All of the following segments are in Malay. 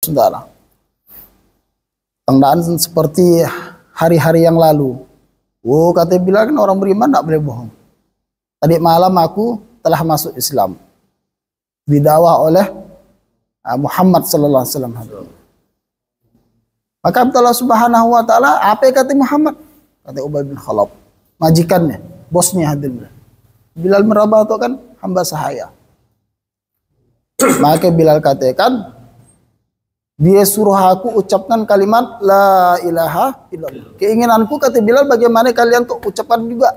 Saudara. Tandaan seperti hari-hari yang lalu. Oh, kata Bilal kan orang beriman tidak boleh bohong. Tadi malam aku telah masuk Islam. Didakwah oleh Muhammad sallallahu alaihi wasallam. Maka Allah Subhanahu wa taala, apa kata Muhammad? Kata Ubay bin Khalaf, majikannya, bosnya hadirin. Bilal meraba itu kan hamba sahaya. Maka Bilal katakan, dia suruh aku ucapkan kalimat la ilaha illallah. Keinginanku kata Bilal, bagaimana kalian tuh ucapkan juga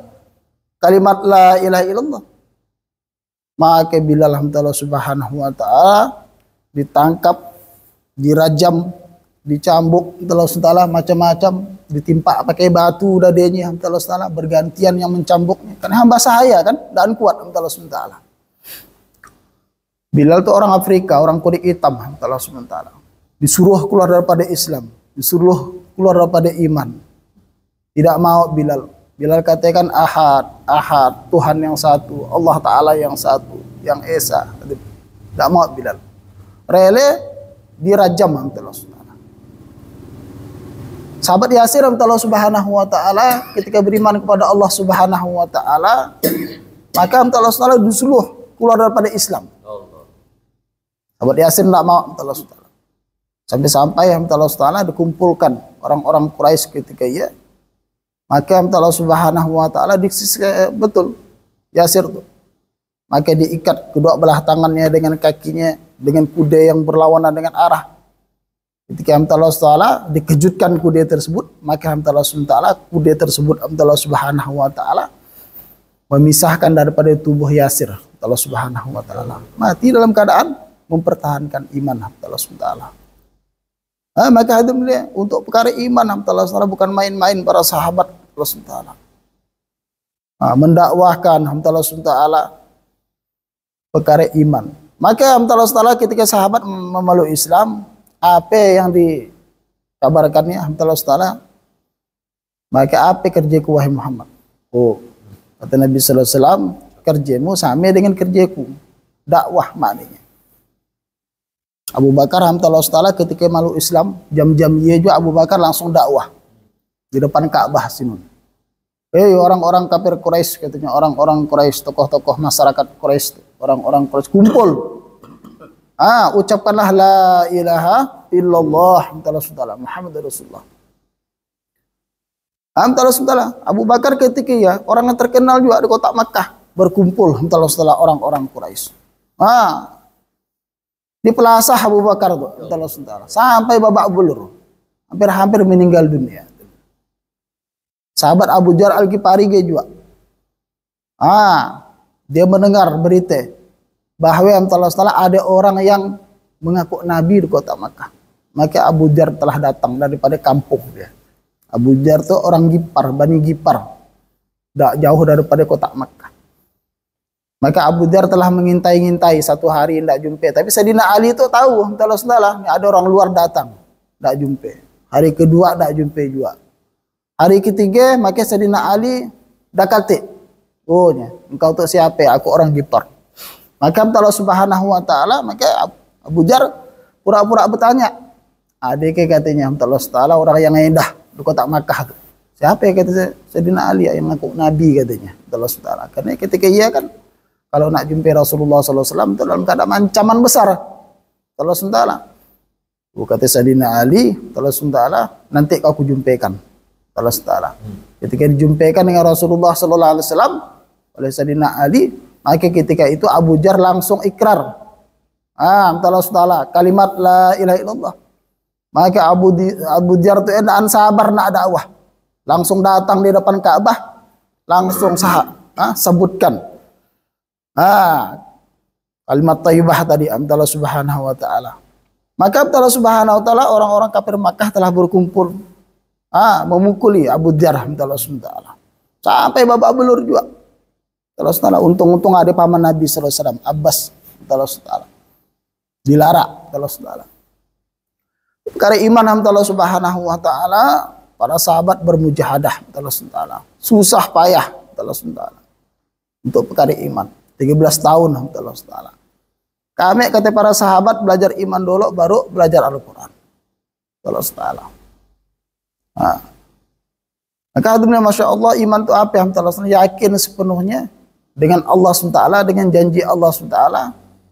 kalimat la ilaha illallah. Maka Bilal alhamdulillah subhanahu wa ta'ala ditangkap, dirajam, dicambuk, alhamdulillah macam-macam, ditimpa pakai batu dadanya, alhamdulillah bergantian yang mencambuknya. Karena hamba sahaya kan, dan kuat, alhamdulillah. Bilal itu orang Afrika, orang kulit hitam, alhamdulillah. Disuruh keluar daripada Islam, disuruh keluar daripada iman. Tidak mau Bilal. Bilal katakan ahad, ahad, Tuhan yang satu, Allah Ta'ala yang satu, yang esa. Tidak mau Bilal. Rele dirajam, alhamdulillah. Sahabat Yasir Allah Subhanahu wa taala ketika beriman kepada Allah Subhanahu wa taala, maka Allah disuruh keluar daripada Islam. Sahabat Yasir tidak mau Allah. Sampai-sampai Allah dikumpulkan orang-orang Quraisy ketika ia, maka Allah Subhanahu wa taala disiksa betul Yasir itu. Maka diikat kedua belah tangannya dengan kakinya dengan kuda yang berlawanan dengan arah. Ketika Allah Ta'ala dikejutkan kuda tersebut, maka Allah Ta'ala kuda tersebut Allah Subhanahu wa Ta'ala memisahkan daripada tubuh Yasir. Allah Subhanahu wa Ta'ala mati dalam keadaan mempertahankan iman Allah Ta'ala. Maka hadirin untuk perkara iman Allah Ta'ala bukan main-main para sahabat Allah Ta'ala. Mendakwahkan Allah Ta'ala perkara iman. Maka Allah Ta'ala ketika sahabat memeluk Islam, apa yang dikabarkannya Allah Ta'ala, maka apa kerjaku wahai Muhammad? Oh, kata Nabi sallallahu alaihi wasallam, kerjamu sama dengan kerjaku, dakwah maknanya. Abu Bakar Allah Ta'ala ketika masuk Islam, jam-jam ia juga Abu Bakar langsung dakwah di depan Ka'bah sinun. Orang-orang kafir Quraisy, katanya orang-orang Quraisy, tokoh-tokoh masyarakat Quraisy, orang-orang Quraisy kumpul. Ucapkanlah la ilaha illallah Muhammad Rasulullah. Abu Bakar ketika ya orang yang terkenal juga di kota Makkah berkumpul orang-orang Quraisy. Di pelasah Abu Bakar tuh sampai babak belur, hampir meninggal dunia. Sahabat Abu Jar Al-Ghifari juga. Dia mendengar berita bahwa Allah ada orang yang mengaku Nabi di kota Makkah. Maka Abu Jar telah datang daripada kampung dia. Abu Jar itu orang Gipar, Bani Gipar. Tidak jauh daripada kota Makkah. Maka Abu Jar telah mengintai-ngintai satu hari tidak jumpa. Tapi Sayyidina Ali itu tahu Allah ada orang luar datang. Tidak jumpa. Hari kedua tidak jumpa juga. Hari ketiga maka Sayyidina Ali dakati. Oh, engkau itu siapa? Aku orang Gipar. Maka Allah Subhanahu wa taala, maka Abu Jar pura-pura bertanya. Adiknya katanya Allah Ta'ala orang yang indah di kota Makkah. Siapa ya kata Sayyidina Ali yang mengaku Nabi katanya Allah Ta'ala. Karena ketika ia kan kalau nak jumpa Rasulullah SAW itu dalam keadaan ancaman besar Allah Ta'ala. Kata Sayyidina Ali Allah Ta'ala, nanti aku jumpakan Allah Ta'ala. Ketika dijumpakan dengan Rasulullah SAW oleh Sayyidina Ali, maka ketika itu Abu Jar langsung ikrar. Allah Ta'ala kalimat la ilaha illallah. Maka Abu Jar itu enak sabar nak dakwah. Langsung datang di depan Ka'bah, langsung sebutkan. Kalimat thayyibah tadi Allah Subhanahu wa taala. Maka Allah Subhanahu wa taala orang-orang kafir Makkah telah berkumpul memukuli Abu Jar Allah Subhanahu wa taala. Sampai babak belur juga. Allah Ta'ala untung-untung ada paman Nabi sallallahu alaihi wasallam Abbas Allah Ta'ala dilarang Allah Ta'ala. Perkara iman Allah Subhanahu wa taala, para sahabat bermujahadah Allah Ta'ala. Susah payah Allah Ta'ala untuk perkara iman. 13 tahun Allah Ta'ala. Kami kata para sahabat belajar iman dulu baru belajar Al-Quran. Allah Ta'ala. Nah. Maka alhamdulillah Masya Allah iman itu apa yang Allah yakin sepenuhnya dengan Allah SWT, dengan janji Allah SWT,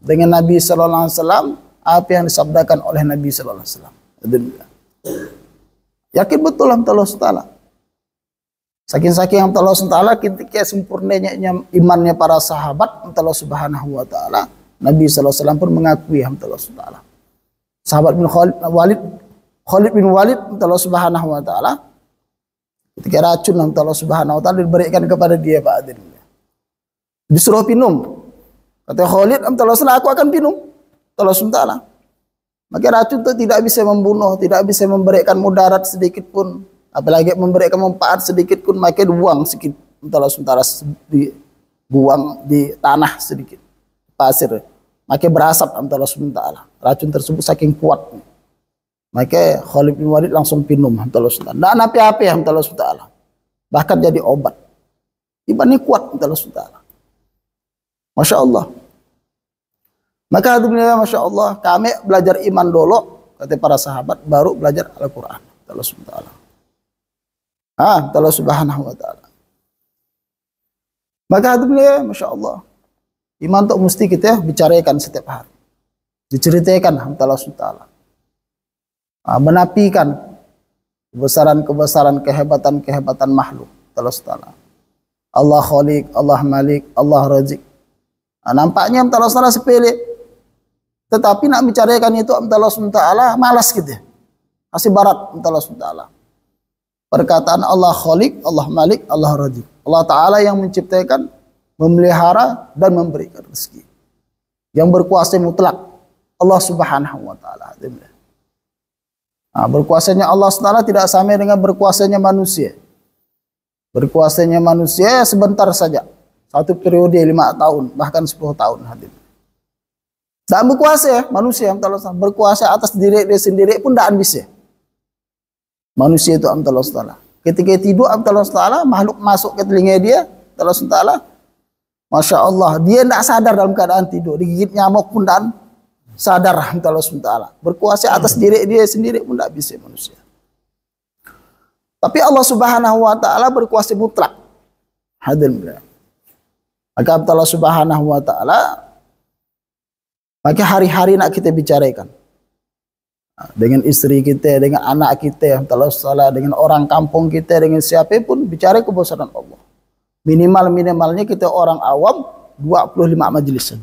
dengan Nabi Sallallahu Alaihi Wasallam, apa yang disabdakan oleh Nabi Sallallahu Alaihi Wasallam. Alhamdulillah. Yakin betul Allah SWT. Saking-saking Allah SWT ketika sempurnanya imannya para sahabat Allah Subhanahu Wa Ta'ala, Nabi Sallallahu Alaihi Wasallam pun mengakui Allah SWT. Sahabat bin Khalid bin Walid Allah Subhanahu Wa Ta'ala ketika racun Allah Subhanahu Wa Ta'ala diberikan kepada dia Pak Adil, disuruh minum, kata Khalid Allah SWT, aku akan minum Allah SWT. Maka racun itu tidak bisa membunuh, tidak bisa memberikan mudarat sedikit pun, apalagi memberikan manfaat sedikit pun, maka dibuang sedikit Allah SWT, dibuang di tanah sedikit pasir, maka berasap Allah SWT. Racun tersebut saking kuat, maka Khalid bin Walid langsung minum Allah SWT. Dan api-api Allah SWT, bahkan jadi obat. Imannya kuat Allah SWT. Masya Allah. Maka alhamdulillah Masya Allah kami belajar iman dulu kata para sahabat baru belajar Al-Quran Allah SWT. Allah Subhanahu Wa Ta'ala. Maka alhamdulillah Masya Allah iman itu mesti kita bicarakan setiap hari, diceritakan Allah SWT, menafikan kebesaran-kebesaran, kehebatan-kehebatan makhluk Allah SWT. Allah Khaliq, Allah Malik, Allah Razik. Nampaknya Allah SWT sepele, tetapi nak bicarakan itu Allah SWT malas gitu ya. Masih barat Allah SWT. Perkataan Allah Khaliq, Allah Malik, Allah Razik. Allah Ta'ala yang menciptakan, memelihara dan memberikan rezeki. Yang berkuasa mutlak Allah Subhanahu Wa Ta'ala. Berkuasanya Allah SWT tidak sama dengan berkuasanya manusia. Berkuasanya manusia sebentar saja, satu periode 5 tahun bahkan 10 tahun hadir. Tak berkuasa manusia berkuasa atas diri dia sendiri pun tidak bisa. Manusia itu Allah SWT. Ketika tidur Allah SWT, makhluk masuk ke telinga dia Allah SWT. Masya Allah, dia tidak sadar dalam keadaan tidur, digigit nyamuk pun tidak sadar Allah SWT. Berkuasa atas diri dia sendiri pun tidak bisa manusia. Tapi Allah Subhanahu Wa Ta'ala berkuasa mutlak. Hadir. Maka Allah Subhanahu Wa Ta'ala, maka hari-hari nak kita bicarakan dengan istri kita, dengan anak kita, dengan orang kampung kita, dengan siapapun, bicara kebesaran Allah. Minimalnya kita orang awam 25 majelis.